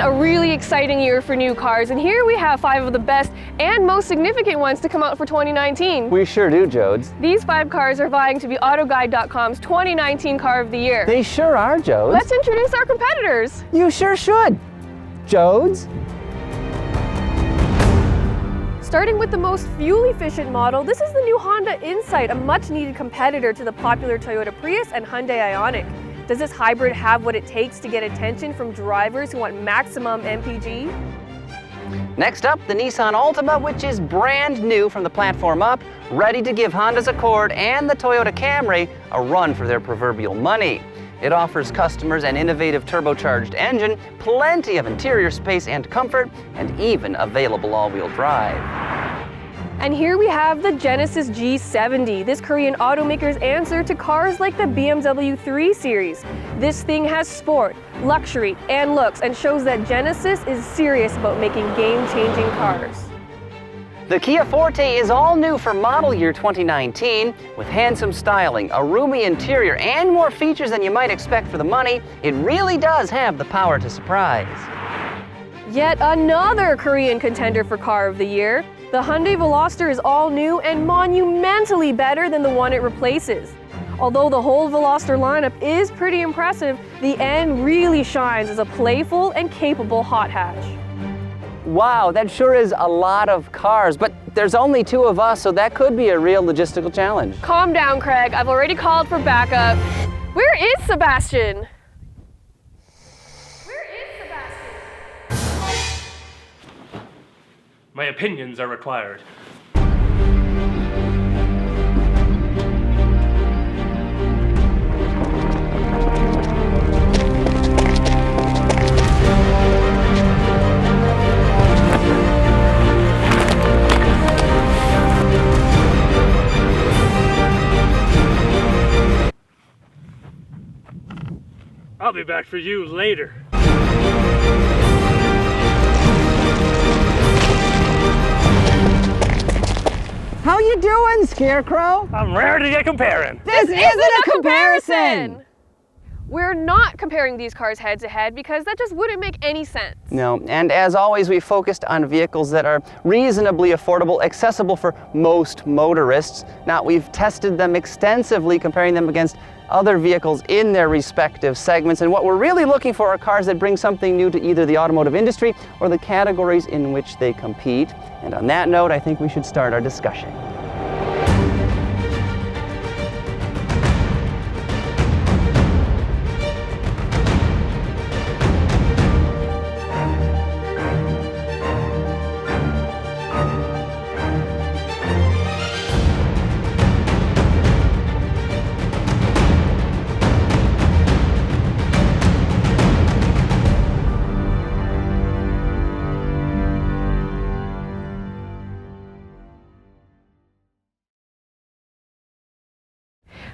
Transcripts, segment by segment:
been a really exciting year for new cars, and here we have 5 of the best and most significant ones to come out for 2019. We sure do, Jodes. These 5 cars are vying to be AutoGuide.com's 2019 Car of the Year. They sure are, Jodes. Let's introduce our competitors. You sure should. Jodes? Starting with the most fuel-efficient model, this is the new Honda Insight, a much-needed competitor to the popular Toyota Prius and Hyundai Ioniq. Does this hybrid have what it takes to get attention from drivers who want maximum MPG? Next up, the Nissan Altima, which is brand new from the platform up, ready to give Honda's Accord and the Toyota Camry a run for their proverbial money. It offers customers an innovative turbocharged engine, plenty of interior space and comfort, and even available all-wheel drive. And here we have the Genesis G70, this Korean automaker's answer to cars like the BMW 3 Series. This thing has sport, luxury, and looks, and shows that Genesis is serious about making game-changing cars. The Kia Forte is all new for model year 2019. With handsome styling, a roomy interior, and more features than you might expect for the money, it really does have the power to surprise. Yet another Korean contender for Car of the Year. The Hyundai Veloster is all new and monumentally better than the one it replaces. Although the whole Veloster lineup is pretty impressive, the N really shines as a playful and capable hot hatch. Wow, that sure is a lot of cars, but there's only 2 of us, so that could be a real logistical challenge. Calm down, Craig. I've already called for backup. Where is Sebastian? My opinions are required. I'll be back for you later. How you doing, Scarecrow? I'm ready to get comparing. This isn't a comparison! We're not comparing these cars head-to-head because that just wouldn't make any sense. No, and as always, we focused on vehicles that are reasonably affordable, accessible for most motorists. Now, we've tested them extensively, comparing them against other vehicles in their respective segments, and what we're really looking for are cars that bring something new to either the automotive industry or the categories in which they compete. And on that note, I think we should start our discussion.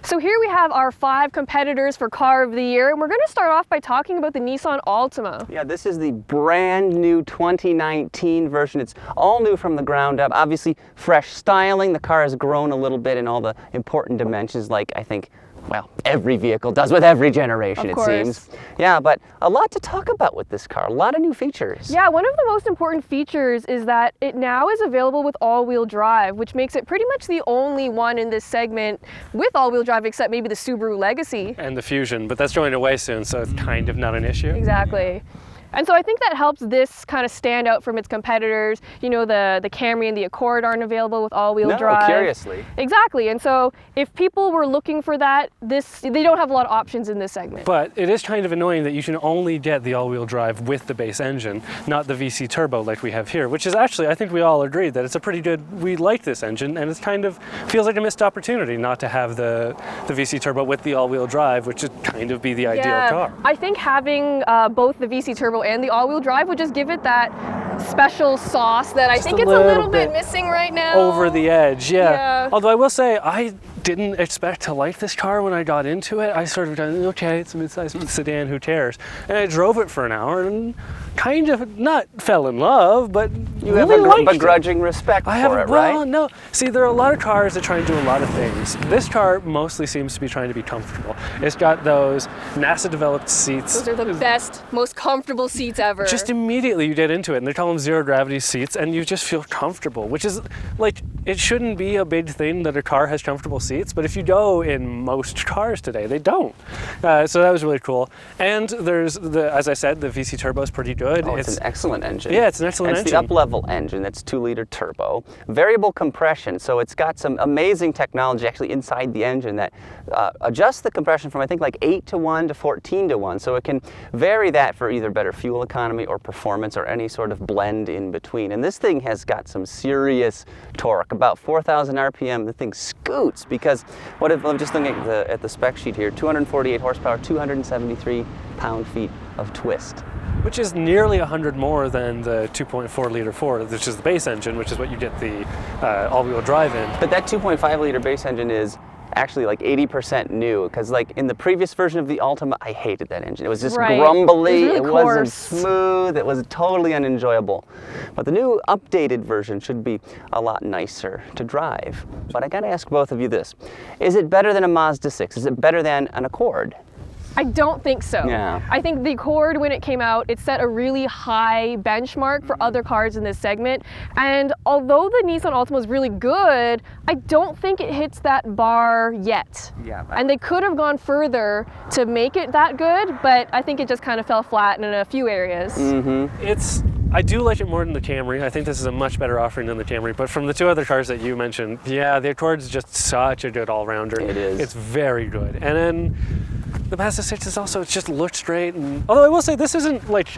So here we have our 5 competitors for Car of the Year, and we're going to start off by talking about the Nissan Altima. Yeah, this is the brand new 2019 version. It's all new from the ground up. Obviously, fresh styling. The car has grown a little bit in all the important dimensions, like I think, well, every vehicle does with every generation, it seems. Yeah, but a lot to talk about with this car. A lot of new features. Yeah, one of the most important features is that it now is available with all-wheel drive, which makes it pretty much the only one in this segment with all-wheel drive, except maybe the Subaru Legacy. And the Fusion, but that's going away soon, so it's kind of not an issue. Exactly. And so I think that helps this kind of stand out from its competitors. You know, the Camry and the Accord aren't available with all-wheel drive. No, curiously. Exactly. And so if people were looking for that, they don't have a lot of options in this segment. But it is kind of annoying that you can only get the all-wheel drive with the base engine, not the VC turbo like we have here, which is actually, I think we all agree that it's a pretty good, we like this engine, and it's kind of feels like a missed opportunity not to have the VC turbo with the all-wheel drive, which would kind of be the ideal car. I think having both the VC turbo and the all-wheel drive would just give it that special sauce that I think it's a little bit missing right now. Over the edge, yeah. Although I will say, I didn't expect to like this car when I got into it. I sort of, okay, it's a mid-sized sedan, who cares? And I drove it for an hour and kind of not fell in love, but you really have a begrudging respect for it, right? Well, no. See, there are a lot of cars that try and do a lot of things. This car mostly seems to be trying to be comfortable. It's got those NASA-developed seats. Those are the best, most comfortable seats ever. Just immediately you get into it, and they call them zero-gravity seats, and you just feel comfortable, which is, like, it shouldn't be a big thing that a car has comfortable seats, but if you go in most cars today, they don't. So that was really cool. And there's, as I said, the VC turbo is pretty good. Oh, it's an excellent engine. Yeah, it's an excellent engine. It's the up-level engine. That's 2-liter turbo. Variable compression, so it's got some amazing technology actually inside the engine that adjusts the compression from, I think, like 8-to-1 to 14-to-1. So it can vary that for either better fuel economy or performance or any sort of blend in between. And this thing has got some serious torque. About 4,000 RPM, the thing scoots because, I'm just looking at the spec sheet here, 248 horsepower, 273 pound-feet of twist. Which is nearly 100 more than the 2.4-liter Ford, which is the base engine, which is what you get the all-wheel drive in. But that 2.5-liter base engine is actually like 80% new, because like in the previous version of the Altima, I hated that engine. It was just grumbly, it wasn't smooth, it was totally unenjoyable. But the new updated version should be a lot nicer to drive. But I gotta ask both of you this. Is it better than a Mazda 6? Is it better than an Accord? I don't think so. Yeah. I think the Accord, when it came out, it set a really high benchmark for other cars in this segment. And although the Nissan Altima is really good, I don't think it hits that bar yet. Yeah. And they could have gone further to make it that good, but I think it just kind of fell flat in a few areas. Mm-hmm. I do like it more than the Camry. I think this is a much better offering than the Camry. But from the two other cars that you mentioned, yeah, the Accord's just such a good all-rounder. It is. It's very good. And then the Mazda 6 is also, it just looks great. And although I will say this isn't like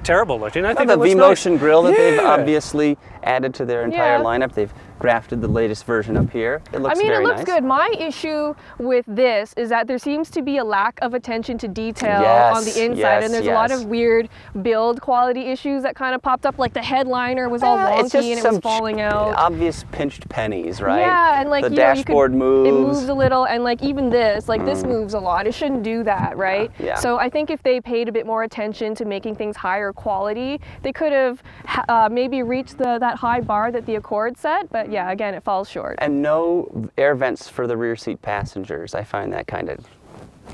terrible looking. I think the it looks V-Motion nice. grille that they've Yeah. obviously added to their entire lineup. They've grafted the latest version up here. It looks very nice. I mean, it looks good. My issue with this is that there seems to be a lack of attention to detail on the inside, and there's a lot of weird build quality issues that kind of popped up, like the headliner was all wonky and it was falling out. Obvious pinched pennies, right? Yeah, and like the dashboard moves. It moves a little, and like even this, like this moves a lot. It shouldn't do that, right? Yeah. So I think if they paid a bit more attention to making things higher quality, they could have maybe reached that high bar that the Accord set. But yeah, again, it falls short. And no air vents for the rear seat passengers. I find that kind of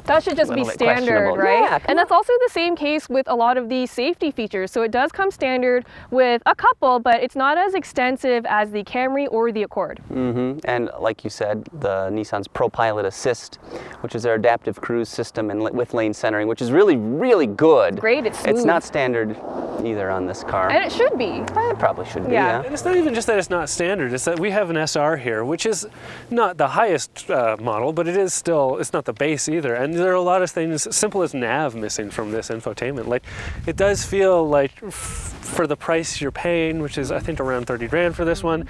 That should just be standard, right? Yeah, and that's also the same case with a lot of the safety features. So it does come standard with a couple, but it's not as extensive as the Camry or the Accord. Mm-hmm. And like you said, the Nissan's ProPilot Assist, which is their adaptive cruise system and with lane centering, which is really, really good. Great, it's smooth. It's not standard either on this car. And it should be. It probably should be, yeah. And it's not even just that it's not standard, it's that we have an SR here, which is not the highest model, but it is still, it's not the base either. And there are a lot of things, simple as nav, missing from this infotainment. Like, it does feel like for the price you're paying, which is I think around 30 grand for this one,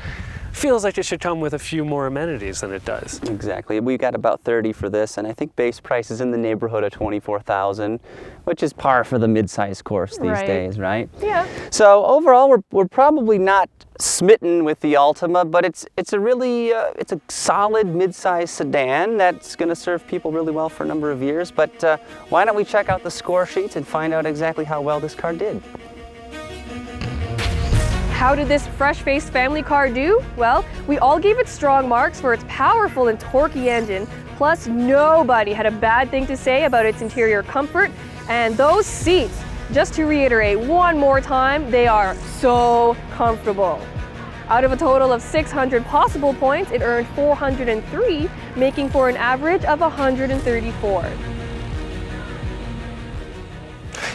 feels like it should come with a few more amenities than it does. Exactly. We got about 30 for this, and I think base price is in the neighborhood of 24,000, which is par for the mid-size course these days, right? Yeah. So overall, we're probably not smitten with the Altima, but it's a really it's a solid mid-size sedan that's going to serve people really well for a number of years. But why don't we check out the score sheets and find out exactly how well this car did? How did this fresh-faced family car do? Well, we all gave it strong marks for its powerful and torquey engine, plus nobody had a bad thing to say about its interior comfort. And those seats, just to reiterate one more time, they are so comfortable. Out of a total of 600 possible points, it earned 403, making for an average of 134.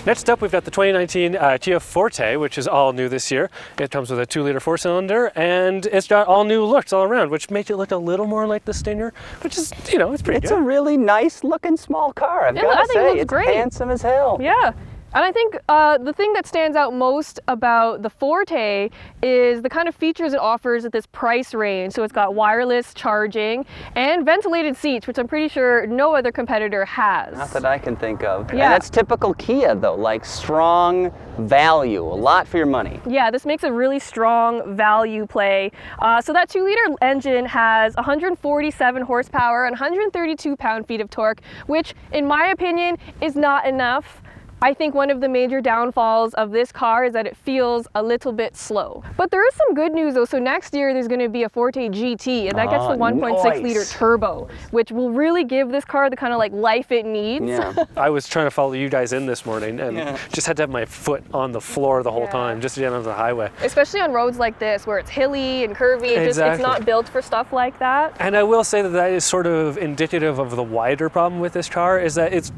Next up, we've got the 2019 Kia Forte, which is all new this year. It comes with a 2-liter 4-cylinder, and it's got all new looks all around, which make it look a little more like the Stinger, which is, you know, it's pretty good. It's a really nice looking small car, I've got to say. It's handsome as hell. Yeah. And I think the thing that stands out most about the Forte is the kind of features it offers at this price range. So it's got wireless charging and ventilated seats, which I'm pretty sure no other competitor has. Not that I can think of. Yeah. And that's typical Kia though, like strong value, a lot for your money. Yeah, this makes a really strong value play. So that 2-liter engine has 147 horsepower and 132 pound-feet of torque, which in my opinion is not enough I think one of the major downfalls of this car is that it feels a little bit slow. But there is some good news though. So next year there's going to be a Forte GT, and that gets the 1.6 liter turbo, which will really give this car the kind of like life it needs. Yeah. I was trying to follow you guys in this morning and just had to have my foot on the floor the whole time just to get on the highway. Especially on roads like this where it's hilly and curvy. It's not built for stuff like that. And I will say that that is sort of indicative of the wider problem with this car, is that it's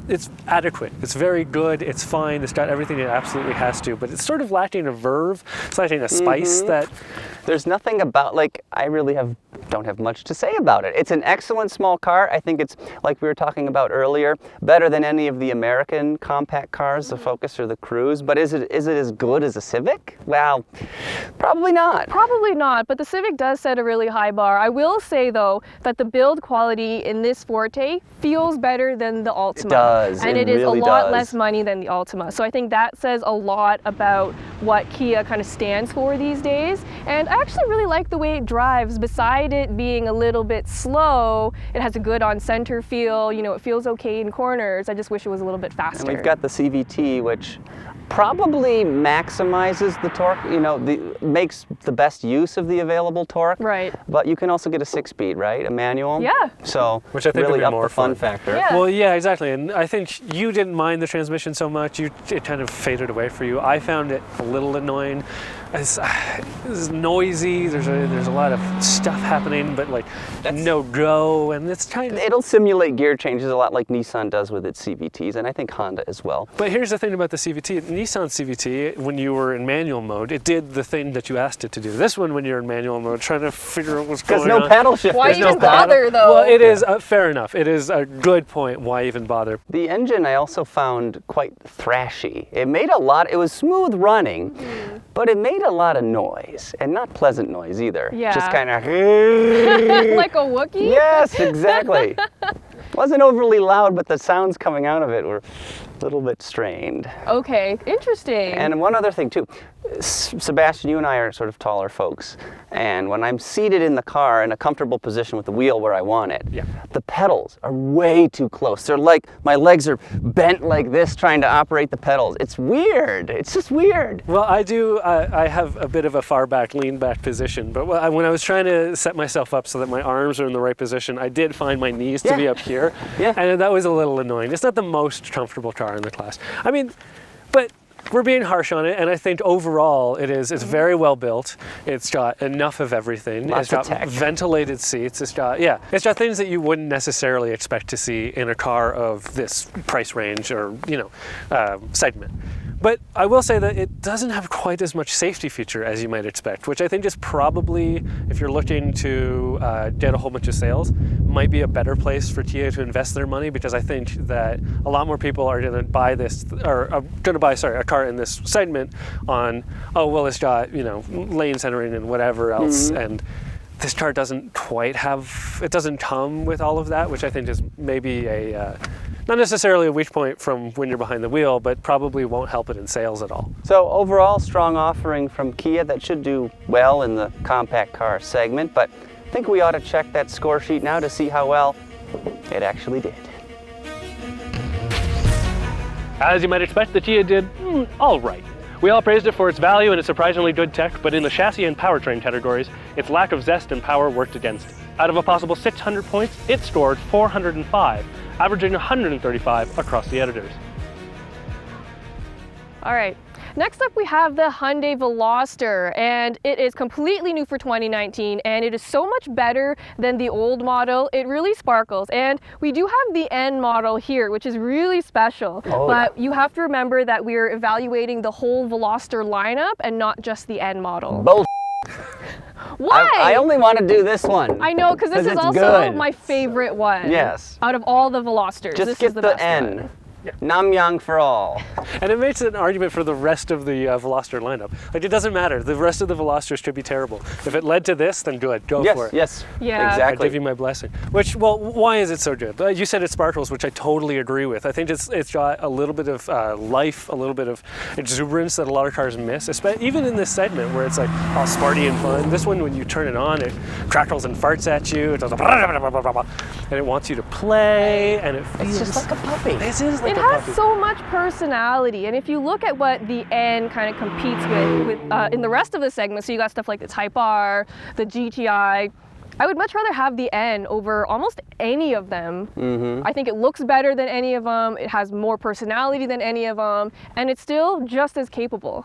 adequate. It's very good. It's fine. It's got everything it absolutely has to, but it's sort of lacking a verve. It's lacking a spice that... There's nothing about, like, I really don't have much to say about it. It's an excellent small car. I think it's, like we were talking about earlier, better than any of the American compact cars, the Focus or the Cruise. But is it as good as a Civic? Well, probably not. Probably not, but the Civic does set a really high bar. I will say though that the build quality in this Forte feels better than the Altima. It does. And it is a lot less money than the Altima. So I think that says a lot about what Kia kind of stands for these days. And I actually really like the way it drives. Beside it being a little bit slow, it has a good on-center feel. You know, it feels okay in corners. I just wish it was a little bit faster. And we've got the CVT, which probably maximizes the torque, you know, makes the best use of the available torque. Right. But you can also get a 6-speed, right? A manual. Yeah. So which I think really would be up more the fun fun factor. Yeah. Well, yeah, exactly. And I think you didn't mind the transmission so much. It kind of faded away for you. I found it a little annoying. It's noisy. There's a lot of stuff happening, but like no go, and it's kind of... It'll simulate gear changes a lot like Nissan does with its CVTs, and I think Honda as well. But here's the thing about the CVT. Nissan CVT, when you were in manual mode, it did the thing that you asked it to do. This one, when you're in manual mode, trying to figure out what's going on. There's no paddle shift. Why even bother though? Well, it is fair enough. It is a good point. Why even bother? The engine I also found quite thrashy. It was smooth running, but it made a lot of noise, and not pleasant noise either. Yeah. Just kind of... Like a Wookiee? Yes, exactly. Wasn't overly loud, but the sounds coming out of it were a little bit strained. Okay, interesting. And one other thing too, Sebastian, you and I are sort of taller folks, and when I'm seated in the car in a comfortable position with the wheel where I want it, the pedals are way too close. They're like, my legs are bent like this trying to operate the pedals. It's weird. It's just weird. Well, I have a bit of a far back, lean back position, but when I was trying to set myself up so that my arms are in the right position, I did find my knees to be up here, and that was a little annoying. It's not the most comfortable car in the class. I mean, but we're being harsh on it, and I think overall it's very well built. It's got enough of everything. Lots it's got of tech. Ventilated seats. It's got things that you wouldn't necessarily expect to see in a car of this price range or segment. But I will say that it doesn't have quite as much safety feature as you might expect, which I think is probably, if you're looking to get a whole bunch of sales, might be a better place for Kia to invest their money, because I think that a lot more people are going to buy a car in this segment on, oh, well, it's got, lane centering and whatever else, and this car doesn't come with all of that, which I think is maybe not necessarily a weak point from when you're behind the wheel, but probably won't help it in sales at all. So overall, strong offering from Kia that should do well in the compact car segment, but I think we ought to check that score sheet now to see how well it actually did. As you might expect, the Kia did all right. We all praised it for its value and its surprisingly good tech, but in the chassis and powertrain categories, its lack of zest and power worked against it. Out of a possible 600 points, it scored 405, averaging 135 across the editors. All right. Next up, we have the Hyundai Veloster, and it is completely new for 2019, and it is so much better than the old model. It really sparkles, and we do have the N model here, which is really special. But you have to remember that we're evaluating the whole Veloster lineup and not just the N model. Both. Why? I only want to do this one. I know, because this is also good. my favorite one. Yes. Out of all the Velosters, Just this get is the the best N. one. Namyang for all. And it makes an argument for the rest of the Veloster lineup. Like, it doesn't matter. The rest of the Velosters could be terrible. If it led to this, then good. Go for it. Yes, Yeah. exactly. I give you my blessing. Why is it so good? You said it sparkles, which I totally agree with. I think it's got a little bit of life, a little bit of exuberance that a lot of cars miss, even in this segment where it's like all smarty and fun. This one, when you turn it on, it crackles and farts at you. It does and it wants you to play, and it feels... It's just like a puppy. It is like like it a has puppy. so much personality, and if you look at what the N kind of competes with in the rest of the segment, so you got stuff like the Type R, the GTI, I would much rather have the N over almost any of them. I think it looks better than any of them, it has more personality than any of them, and it's still just as capable.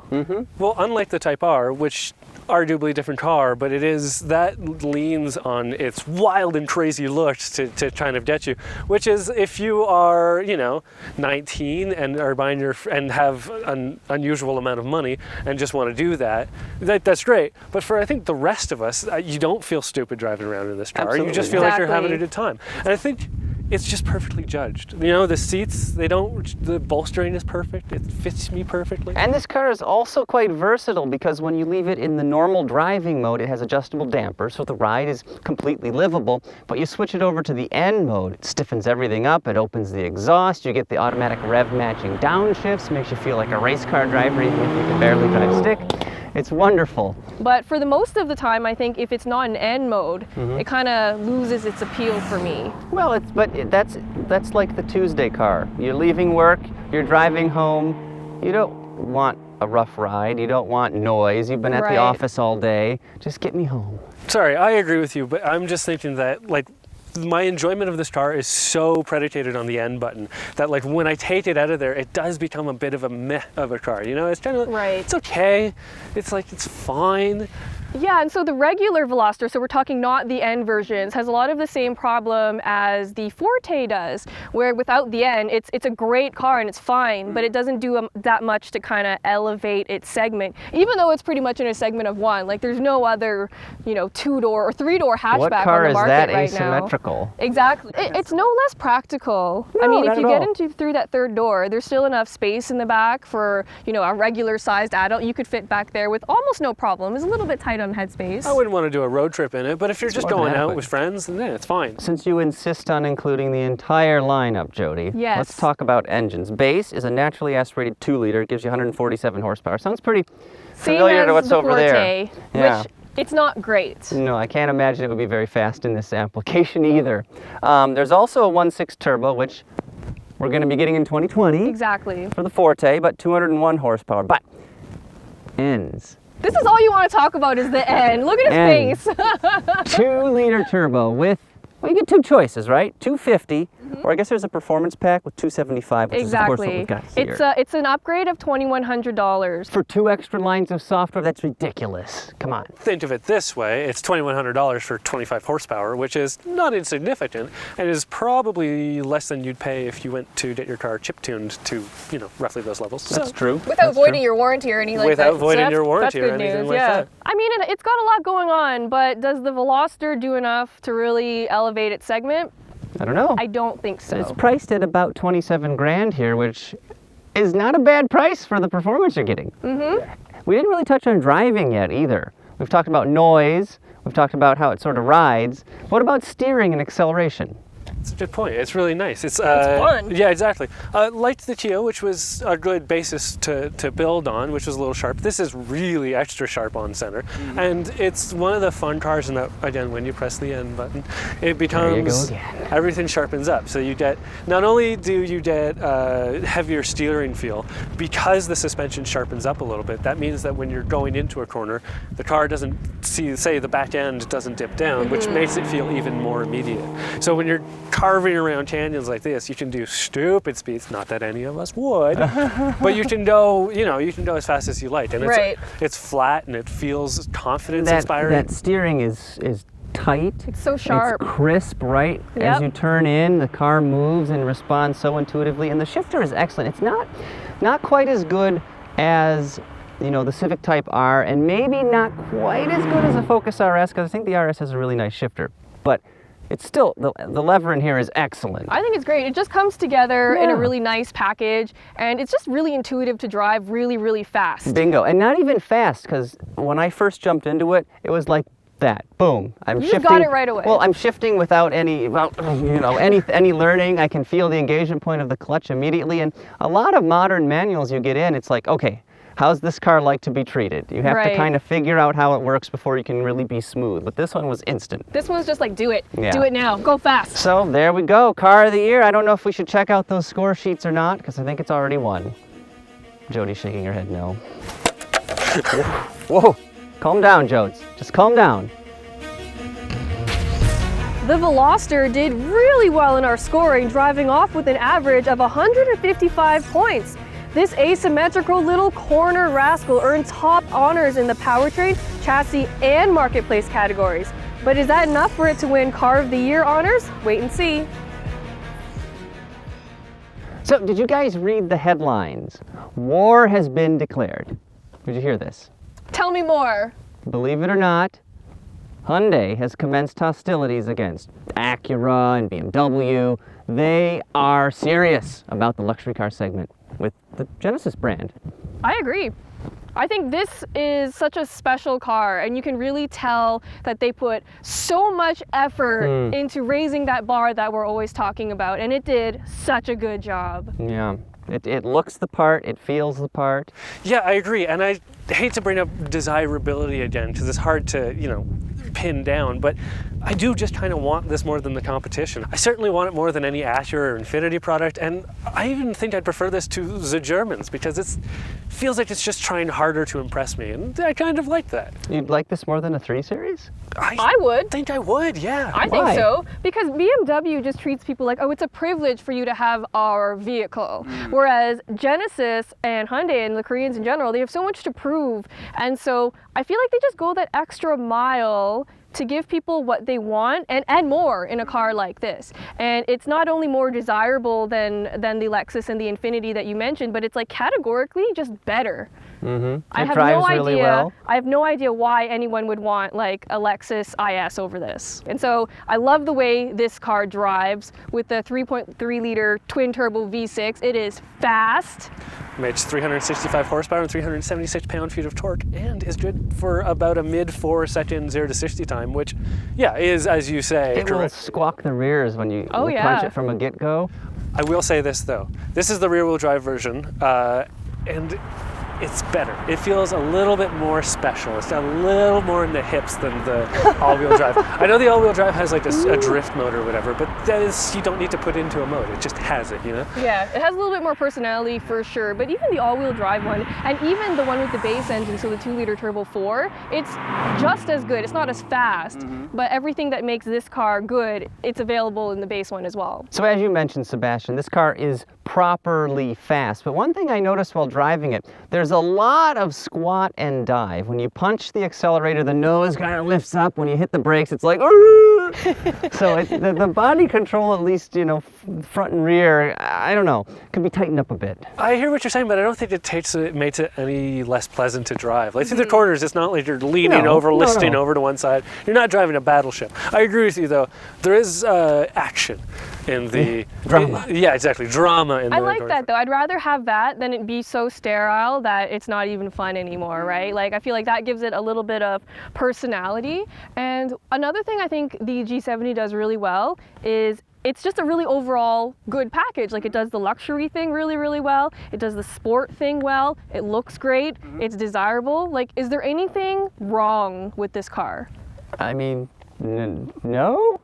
Well, unlike the Type R, which arguably different car, but it is that leans on its wild and crazy looks to kind of get you, which is if you are, you know, 19 and are buying and have an unusual amount of money and just want to do that's great. But for I think the rest of us, you don't feel stupid driving around in this car. Absolutely. You just feel like you're having Exactly. a good time. And I think it's just perfectly judged. You know, the seats, the bolstering is perfect. It fits me perfectly. And this car is also quite versatile because when you leave it in the normal driving mode, it has adjustable dampers, so the ride is completely livable. But you switch it over to the N mode, it stiffens everything up, it opens the exhaust, you get the automatic rev matching downshifts, makes you feel like a race car driver even if you can barely drive stick. It's wonderful. But for the most of the time, I think if it's not in N mode, it kind of loses its appeal for me. Well, that's like the Tuesday car. You're leaving work, you're driving home, you don't want a rough ride, you don't want noise, you've been at the Right. office all day, just get me home. Sorry, I agree with you, but I'm just thinking that, like, my enjoyment of this car is so predicated on the N button that, like, when I take it out of there, it does become a bit of a meh of a car. You know, it's kind of, Right. it's okay. It's like, it's fine. Yeah, and so the regular Veloster, so we're talking not the N versions, has a lot of the same problem as the Forte does, where without the N, it's a great car and it's fine, but it doesn't do that much to kind of elevate its segment, even though it's pretty much in a segment of one. Like, there's no other, you know, 2-door or 3-door hatchback What on car the is market that right now. asymmetrical? Exactly. It's no less practical. I No, mean, not if you at get all. through that third door, there's still enough space in the back for, you know, a regular sized adult. You could fit back there with almost no problem. It's a little bit tight on headspace. I wouldn't want to do a road trip in it, but if you're just more than going out adequate. with friends, then yeah, it's fine. Since you insist on including the entire lineup, Jody, Yes. let's talk about engines. Base is a naturally aspirated 2-liter, gives you 147 horsepower. Sounds pretty Same familiar as to what's the over Forte, there. Yeah. which it's not great. No, I can't imagine it would be very fast in this application either. There's also a 1.6 turbo, which we're going to be getting in 2020 Exactly. for the Forte, but 201 horsepower. But N's. This is all you want to talk about is the N. Look at N. his face. 2-liter turbo with, well, you get two choices, right? 250, or I guess there's a performance pack with 275, which is of course what Exactly. we've got here. It's an upgrade of $2,100. For 2 extra lines of software, that's ridiculous. Come on. Think of it this way, it's $2,100 for 25 horsepower, which is not insignificant, and is probably less than you'd pay if you went to get your car chip-tuned to, you know, roughly those levels. That's true. Without voiding your warranty or anything like that. Without voiding your warranty that's or good anything news, like yeah. that. I mean, it's got a lot going on, but does the Veloster do enough to really elevate its segment? I don't know. I don't think so. It's priced at about 27 grand here, which is not a bad price for the performance you're getting. We didn't really touch on driving yet either. We've talked about noise, we've talked about how it sort of rides. What about steering and acceleration? It's a good point. It's really nice. It's fun. Yeah, exactly. Like the Kia, which was a good basis to build on, which was a little sharp. This is really extra sharp on center. And it's one of the fun cars in that, again, when you press the N button, it becomes, again. everything sharpens up. So you get, not only do you get heavier steering feel, because the suspension sharpens up a little bit, that means that when you're going into a corner, the car doesn't say the back end doesn't dip down, which makes it feel even more immediate. So when you're carving around canyons like this, you can do stupid speeds, not that any of us would, but you can go, you know, you can go as fast as you like, and it's flat and it feels confidence inspiring. That steering is tight. It's so sharp. It's crisp, right? Yep. As you turn in, the car moves and responds so intuitively, and the shifter is excellent. It's not quite as good as, you know, the Civic Type R, and maybe not quite as good as the Focus RS, because I think the RS has a really nice shifter, but it's still, the lever in here is excellent. I think it's great. It just comes together in Yeah. a really nice package, and it's just really intuitive to drive really, really fast. Bingo. And not even fast, because when I first jumped into it, it was like that. Boom. I'm You shifting. just got it right away. Well, I'm shifting without any learning. I can feel the engagement point of the clutch immediately. And a lot of modern manuals you get in, it's like, okay, how's this car like to be treated? You have to Right. kind of figure out how it works before you can really be smooth. But this one was instant. This one's just like, do it. Yeah. Do it now. Go fast. So there we go, car of the year. I don't know if we should check out those score sheets or not, because I think it's already won. Jody's shaking her head no. Whoa, calm down, Jodes. Just calm down. The Veloster did really well in our scoring, driving off with an average of 155 points. This asymmetrical little corner rascal earned top honors in the powertrain, chassis, and marketplace categories. But is that enough for it to win Car of the Year honors? Wait and see. So, did you guys read the headlines? War has been declared. Did you hear this? Tell me more. Believe it or not, Hyundai has commenced hostilities against Acura and BMW. They are serious about the luxury car segment with the Genesis brand. I agree. I think this is such a special car, and you can really tell that they put so much effort into raising that bar that we're always talking about, and it did such a good job. Yeah, it looks the part, it feels the part. Yeah, I agree, and I hate to bring up desirability again because it's hard to, pin down, but I do just kind of want this more than the competition. I certainly want it more than any Acura or Infiniti product, and I even think I'd prefer this to the Germans because it feels like it's just trying harder to impress me, and I kind of like that. You'd like this more than a 3 Series? I would. think I would, yeah. I think so, because BMW just treats people like, oh, it's a privilege for you to have our vehicle. Whereas Genesis and Hyundai and the Koreans in general, they have so much to prove. And so I feel like they just go that extra mile to give people what they want and more in a car like this. And it's not only more desirable than the Lexus and the Infiniti that you mentioned, but it's like categorically just better. I have drives no idea. really well. I have no idea why anyone would want like a Lexus IS over this. And so I love the way this car drives with the 3.3 liter twin turbo V6. It is fast. Makes 365 horsepower and 376 pound-feet of torque, and is good for about a mid 4-second 0 to 60 time, which, yeah, is, as you say, It will correct. squawk the rears when you Oh, punch yeah. it from a get-go. I will say this though, this is the rear-wheel drive version, and it's better. It feels a little bit more special. It's got a little more in the hips than the all-wheel drive. I know the all-wheel drive has like a drift mode or whatever, but that is, you don't need to put into a mode. It just has it, Yeah, it has a little bit more personality for sure, but even the all-wheel drive one, and even the one with the base engine, so the 2-liter turbo 4, it's just as good. It's not as fast, but everything that makes this car good, it's available in the base one as well. So as you mentioned, Sebastian, this car is properly fast. But one thing I noticed while driving it, there's a lot of squat and dive. When you punch the accelerator, the nose kind of lifts up. When you hit the brakes, it's like, so the body control, at least, front and rear, I don't know, can be tightened up a bit. I hear what you're saying, but I don't think it makes it any less pleasant to drive. Like through the corners, it's not like you're leaning over, listing over to one side. You're not driving a battleship. I agree with you, though. There is action in the drama. Yeah, exactly, drama in the. I like that though. I'd rather have that than it be so sterile that it's not even fun anymore, right? Like I feel like that gives it a little bit of personality. And another thing I think the G70 does really well is it's just a really overall good package. Like it does the luxury thing really, really well. It does the sport thing well. It looks great. It's desirable. Like, is there anything wrong with this car? I mean, no?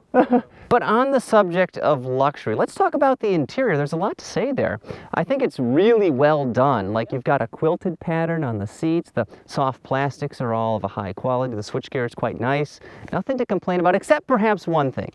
But on the subject of luxury, let's talk about the interior. There's a lot to say there. I think it's really well done. Like you've got a quilted pattern on the seats. The soft plastics are all of a high quality. The switchgear is quite nice. Nothing to complain about, except perhaps one thing.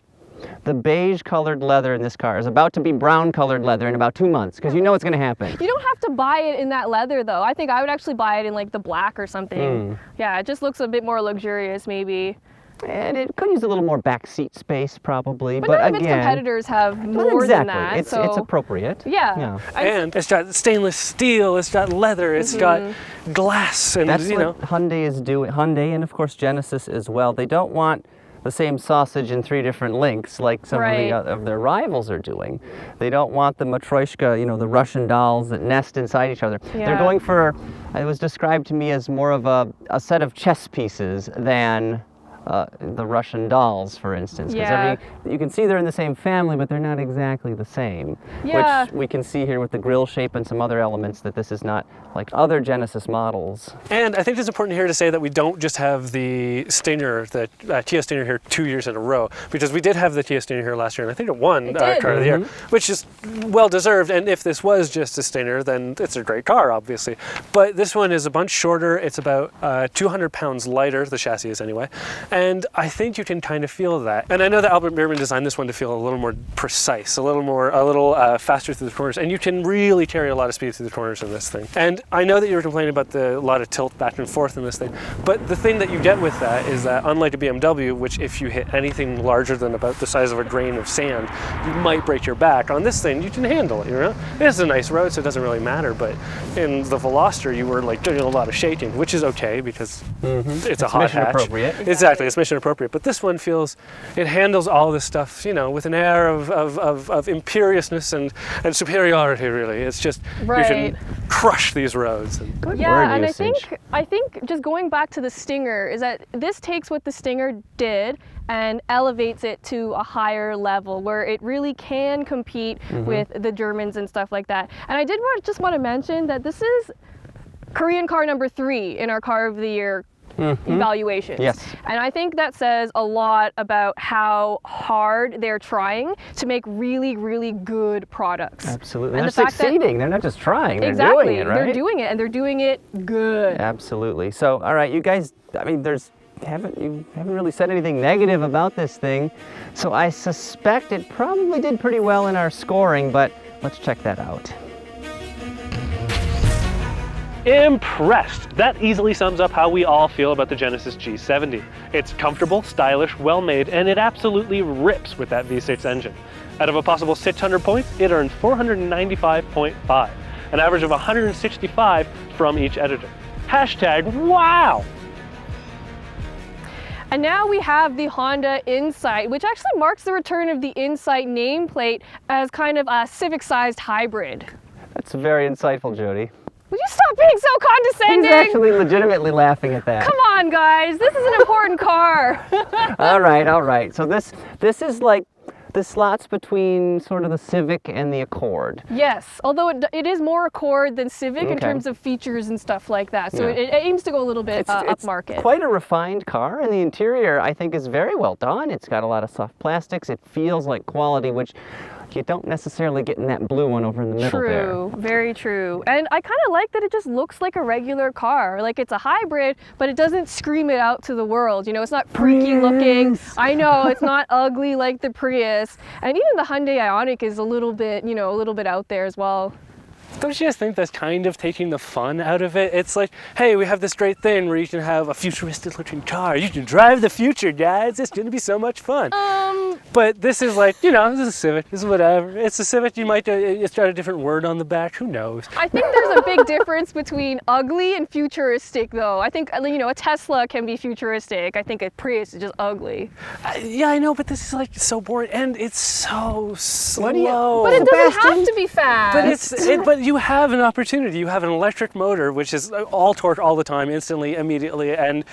The beige colored leather in this car is about to be brown colored leather in about 2 months, because you know it's going to happen. You don't have to buy it in that leather though. I think I would actually buy it in like the black or something. Yeah, it just looks a bit more luxurious maybe. And it could use a little more back seat space probably, But but none of its again, competitors have well, more exactly. than that. It's so appropriate. yeah. And it's got stainless steel, it's got leather, it's got glass, and That's what Hyundai is doing. Hyundai and of course Genesis as well. They don't want the same sausage in 3 different links like some of their rivals are doing. They don't want the matryoshka, the Russian dolls that nest inside each other. Yeah. They're going for, it was described to me as more of a set of chess pieces than the Russian dolls, for instance. 'Cause Yeah. you can see they're in the same family, but they're not exactly the same. Yeah. Which we can see here with the grille shape and some other elements that this is not like other Genesis models. And I think it's important here to say that we don't just have the Stinger, the Kia Stinger here 2 years in a row, because we did have the Kia Stinger here last year, and I think it won did. Car of the Year, which is well deserved. And if this was just a Stinger, then it's a great car, obviously. But this one is a bunch shorter. It's about 200 pounds lighter, the chassis is anyway. And I think you can kind of feel that. And I know that Albert Bierman designed this one to feel a little more precise, a little faster through the corners, and you can really carry a lot of speed through the corners in this thing. And I know that you were complaining about a lot of tilt back and forth in this thing, but the thing that you get with that is that unlike a BMW, which if you hit anything larger than about the size of a grain of sand, you might break your back, on this thing you can handle it, you know? It's a nice road, so it doesn't really matter, but in the Veloster you were like doing a lot of shaking, which is okay because it's a hot mission hatch. appropriate. Exactly, it's mission appropriate. But this one feels, it handles all this stuff, you know, with an air of imperiousness and superiority, really. It's just, you Right. can crush these roads. And Good Yeah, word and usage. I think just going back to the Stinger is that this takes what the Stinger did and elevates it to a higher level where it really can compete with the Germans and stuff like that. And I did just want to mention that this is Korean car number 3 in our Car of the Year evaluations. Yes. And I think that says a lot about how hard they're trying to make really, really good products. Absolutely. And They're the fact that- succeeding. They're not just trying. They're Exactly. doing it, right? They're doing it, and they're doing it good. Absolutely. So, all right, you guys, I mean, you haven't really said anything negative about this thing. So I suspect it probably did pretty well in our scoring, but let's check that out. Impressed! That easily sums up how we all feel about the Genesis G70. It's comfortable, stylish, well made, and it absolutely rips with that V6 engine. Out of a possible 600 points, it earned 495.5, an average of 165 from each editor. Hashtag wow! And now we have the Honda Insight, which actually marks the return of the Insight nameplate as kind of a Civic-sized hybrid. That's very insightful, Jody. Would you stop being so condescending? He's actually legitimately laughing at that. Come on, guys. This is an important car. All right, all right. So this is like the slots between sort of the Civic and the Accord. Yes, although it is more Accord than Civic in Okay. terms of features and stuff like that. So Yeah. it aims to go a little bit It's upmarket. quite a refined car, and the interior I think is very well done. It's got a lot of soft plastics. It feels like quality, which you don't necessarily get in that blue one over in the middle there. True, very true. And I kind of like that it just looks like a regular car. Like it's a hybrid, but it doesn't scream it out to the world. You know, it's not freaky looking. I know, it's not ugly like the Prius. And even the Hyundai Ioniq is a little bit, you know, a little bit out there as well. don't you guys think that's kind of taking the fun out of it? It's like, hey, we have this great thing where you can have a futuristic looking car. You can drive the future, guys. It's going to be so much fun. But this is like, you know, this is a Civic. This is whatever. It's a Civic. You might, it's got a different word on the back. Who knows? I think there's a big difference between ugly and futuristic, though. I think, you know, a Tesla can be futuristic. I think a Prius is just ugly. Yeah, I know, but this is like so boring and it's so slow. What do you- But it doesn't have to be fast. But you have an opportunity. You have an electric motor, which is all torque all the time, instantly, immediately. And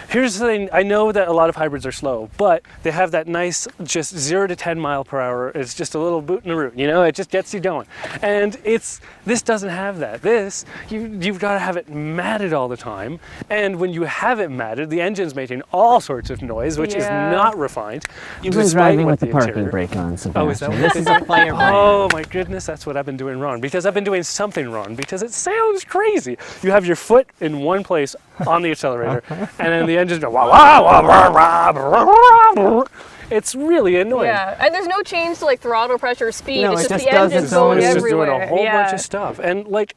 here's the thing: I know that a lot of hybrids are slow, but they have that nice, just 0 to 10 mile per hour. It's just a little boot in the root. You know, it just gets you going. And this doesn't have that. This you've got to have it matted all the time. And when you have it matted, the engine's making all sorts of noise, which is not refined. You've been despite driving what with the parking interior- brake on, Sebastian. Oh, is that what This is a fire brake. Oh my goodness, that's what I've been doing wrong. Because I've been doing something wrong. Because it sounds crazy. You have your foot in one place on the accelerator, and then the engine's going wah wah wah wah wah wah wah. It's really annoying. Yeah, and there's no change to like throttle pressure or speed. No, it's it just just the does engine's its own- going It's just everywhere. doing a whole yeah. bunch of stuff. And like,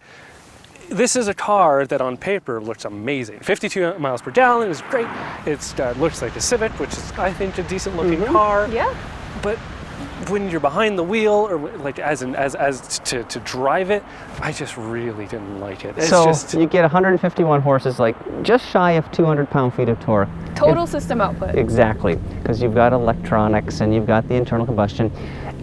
this is a car that on paper looks amazing. 52 miles per gallon is great. It's looks like a Civic, which is, I think, a decent looking car. Yeah. But when you're behind the wheel, or like as to drive it, I just really didn't like it. It's So just, you get 151 horses, like just shy of 200 pound-feet of torque. Total system output. Exactly, because you've got electronics and you've got the internal combustion.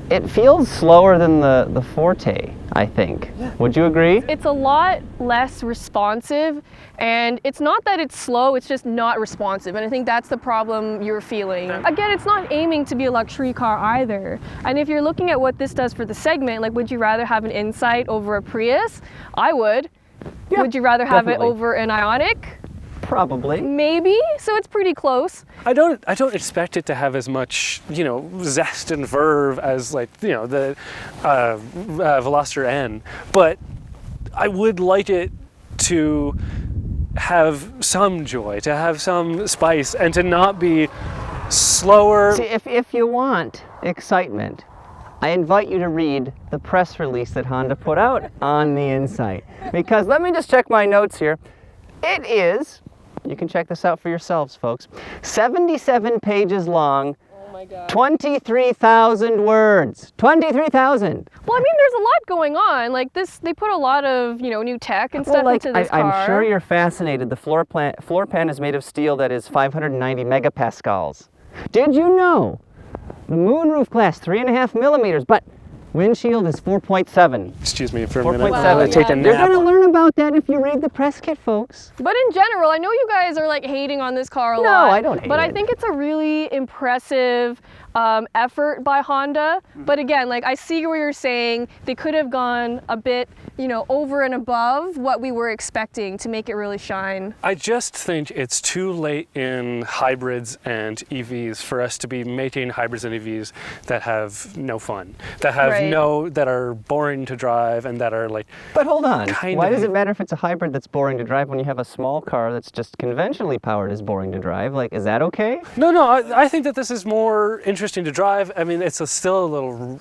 It feels slower than the Forte, I think. Yeah. Would you agree? It's a lot less responsive, and it's not that it's slow, it's just not responsive, and I think that's the problem you're feeling. Again, it's not aiming to be a luxury car either, and if you're looking at what this does for the segment, like would you rather have an Insight over a Prius? I would. Yeah, would you rather have definitely. it over an Ioniq? Probably. Maybe, so it's pretty close. I don't expect it to have as much, zest and verve as the Veloster N, but I would like it to have some joy, to have some spice, and to not be slower. See, if you want excitement, I invite you to read the press release that Honda put out on the Insight, because let me just check my notes here. It is, you can check this out for yourselves, folks, 77 pages long, Oh my God. 23,000 words. 23,000! Well, I mean, there's a lot going on. Like this, they put a lot of, new tech and stuff into this car. I'm sure you're fascinated. The floor pan is made of steel that is 590 megapascals. Did you know? The moonroof glass, 3.5 millimeters, but windshield is 4.7. Excuse me for a 4.7. minute. Wow, yeah. Take a You're nap. going to learn about that if you read the press kit, folks. But in general, I know you guys are like hating on this car a lot. No, I don't hate But it. I think it's a really impressive effort by Honda. But again, like I see where you're saying they could have gone a bit, over and above what we were expecting to make it really shine. I just think it's too late in hybrids and EVs for us to be making hybrids and EVs that have no fun, that have Right. that are boring to drive, and that are like. But hold on. Kind Why of. does it matter if it's a hybrid that's boring to drive when you have a small car that's just conventionally powered is boring to drive? Like, is that okay? No, I think that this is more interesting to drive. I mean, it's still a little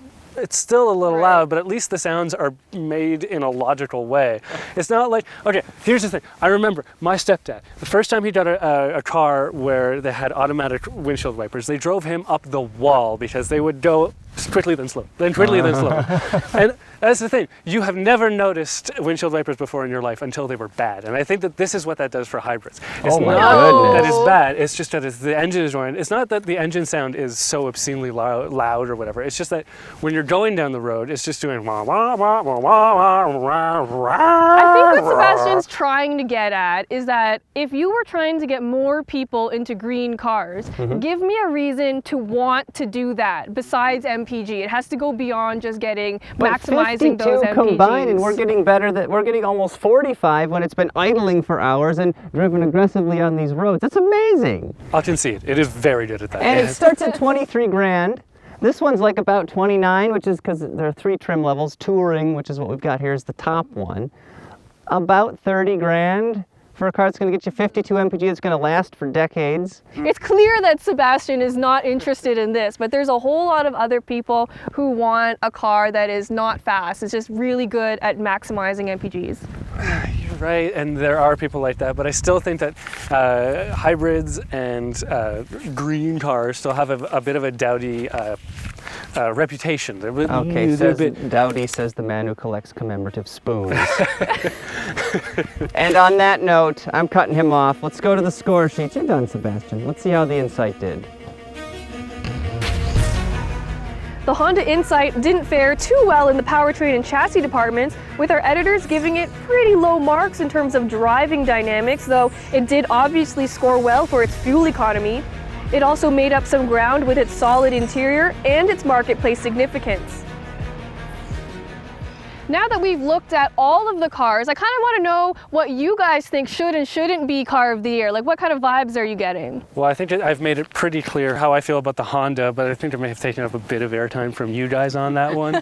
loud, but at least the sounds are made in a logical way. It's not like, okay, here's the thing. I remember my stepdad, the first time he got a car where they had automatic windshield wipers, they drove him up the wall because they would go quickly then slow, then quickly then slow. And that's the thing. You have never noticed windshield wipers before in your life until they were bad. And I think that this is what that does for hybrids. It's Oh my not goodness. that it's bad. It's just that the engine is ruined. It's not that the engine sound is so obscenely loud or whatever. It's just that when you're going down the road, it's just doing wah, wah, wah, wah, wah, wah, wah. I think what Sebastian's trying to get at is that if you were trying to get more people into green cars, give me a reason to want to do that besides MPG. It has to go beyond just maximizing those 52 MPGs. combined, and we're getting almost 45 when it's been idling for hours and driven aggressively on these roads. That's amazing. I'll concede. It is very good at that. And it starts at 23 grand. This one's like about 29, which is because there are 3 trim levels. Touring, which is what we've got here, is the top one. About 30 grand for a car that's going to get you 52 mpg. It's going to last for decades. It's clear that Sebastian is not interested in this, but there's a whole lot of other people who want a car that is not fast. It's just really good at maximizing MPGs. You're right, and there are people like that, but I still think that hybrids and green cars still have a bit of a dowdy reputation. Okay, Dowdy says the man who collects commemorative spoons. And on that note, I'm cutting him off. Let's go to the score sheet. You're done, Sebastian. Let's see how the Insight did. The Honda Insight didn't fare too well in the powertrain and chassis departments, with our editors giving it pretty low marks in terms of driving dynamics, though it did obviously score well for its fuel economy. It also made up some ground with its solid interior and its marketplace significance. Now that we've looked at all of the cars, I kind of want to know what you guys think should and shouldn't be car of the year. Like, what kind of vibes are you getting? Well, I think that I've made it pretty clear how I feel about the Honda, but I think I may have taken up a bit of airtime from you guys on that one.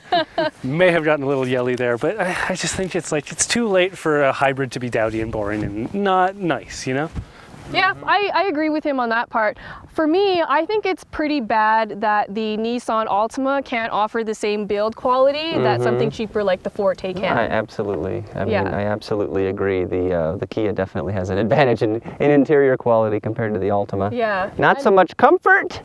May have gotten a little yelly there, but I just think it's too late for a hybrid to be dowdy and boring and not nice, Yeah, I agree with him on that part. For me, I think it's pretty bad that the Nissan Altima can't offer the same build quality that something cheaper like the Forte can. I absolutely agree. The Kia definitely has an advantage in interior quality compared to the Altima. Yeah. Not so much comfort.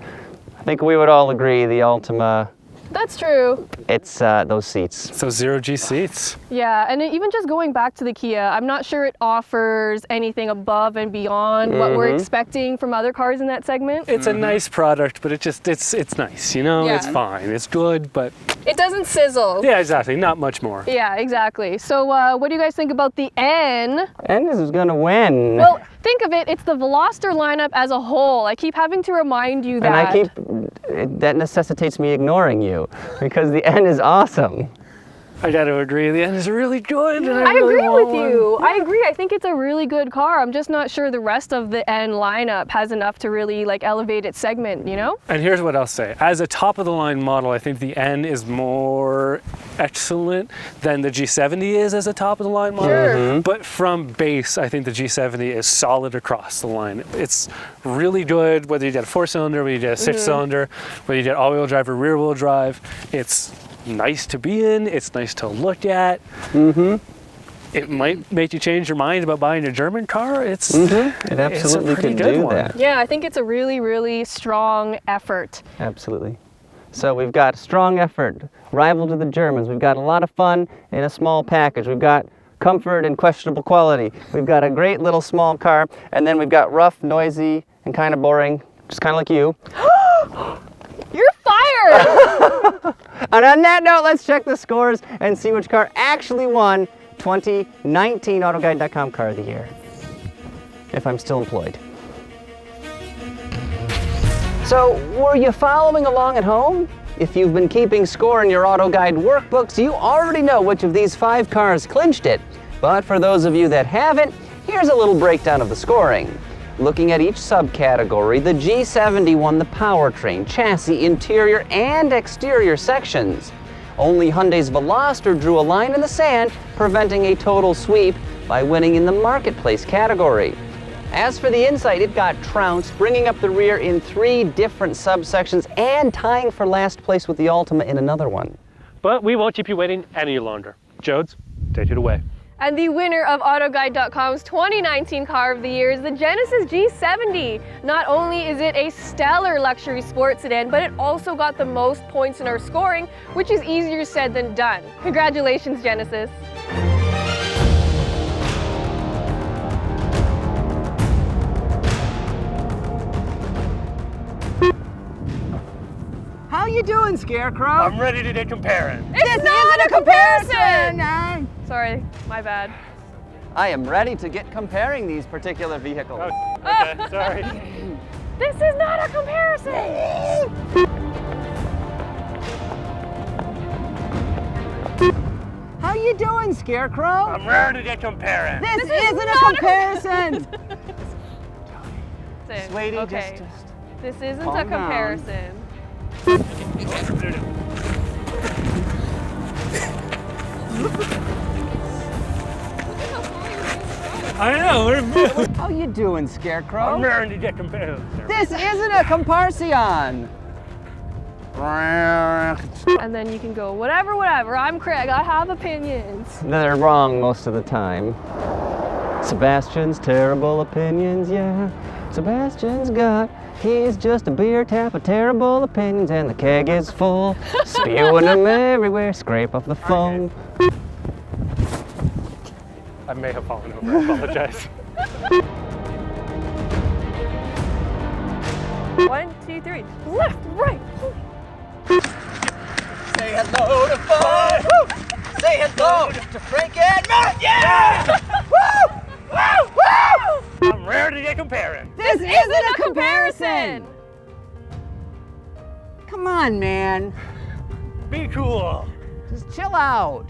I think we would all agree the Altima That's true. It's those seats. So 0G seats. Yeah, and even just going back to the Kia, I'm not sure it offers anything above and beyond what we're expecting from other cars in that segment. It's a nice product, but it's nice, you know? Yeah. It's fine. It's good, but It doesn't sizzle. yeah, exactly. Not much more. Yeah, exactly. So what do you guys think about the N? And this is gonna win. Well, think of it, it's the Veloster lineup as a whole. I keep having to remind you that. That necessitates me ignoring you because the N is awesome. I got to agree. The N is really good. And I really agree want with one. you. I agree. I think it's a really good car. I'm just not sure the rest of the N lineup has enough to really like elevate its segment, you know? And here's what I'll say. As a top of the line model, I think the N is more excellent than the G70 is as a top of the line model. Sure. But from base, I think the G70 is solid across the line. It's really good, whether you get a 4-cylinder, whether you get a 6-cylinder, whether you get all-wheel drive or rear-wheel drive. It's nice to be in, it's nice to look at. It might make you change your mind about buying a German car. It absolutely it's a pretty can good do one. that. Yeah, I think it's a really, really strong effort. Absolutely. So we've got strong effort, rival to the Germans. We've got a lot of fun in a small package. We've got comfort and questionable quality. We've got a great little small car, and then we've got rough, noisy, and kind of boring, just kind of like you. You're fired! And on that note, let's check the scores and see which car actually won 2019 AutoGuide.com Car of the Year, if I'm still employed. So, were you following along at home? If you've been keeping score in your AutoGuide workbooks, you already know which of these 5 cars clinched it. But for those of you that haven't, here's a little breakdown of the scoring. Looking at each subcategory, the G70 won the powertrain, chassis, interior, and exterior sections. Only Hyundai's Veloster drew a line in the sand, preventing a total sweep by winning in the marketplace category. As for the inside, it got trounced, bringing up the rear in 3 different subsections and tying for last place with the Altima in another one. But we won't keep you waiting any longer. Jodes, take it away. And the winner of AutoGuide.com's 2019 Car of the Year is the Genesis G70. Not only is it a stellar luxury sports sedan, but it also got the most points in our scoring, which is easier said than done. Congratulations, Genesis. How you doing, Scarecrow? I'm ready to get comparing. It's not a comparison! Sorry, my bad. I am ready to get comparing these particular vehicles. Okay, sorry. This is not a comparison! How you doing, Scarecrow? I'm ready to get comparing. This isn't a comparison! Sweetie, Okay, just this isn't calm a down. comparison. I know. How you doing, Scarecrow? I'm ready to get comparing. This isn't a comparsion! And then you can go, whatever, I'm Craig, I have opinions. They're wrong most of the time. Sebastian's terrible opinions, yeah. Sebastian's got, he's just a beer tap of terrible opinions, and the keg is full, spewing them everywhere, scrape off the foam. I may have fallen over, I apologize. 1, 2, 3, left, right. Say hello to Fun! Say hello to Frank and Matt! Yeah! Woo! Woo! Woo! I'm ready to get comparing. This isn't a comparison! Come on, man. Be cool. Just chill out.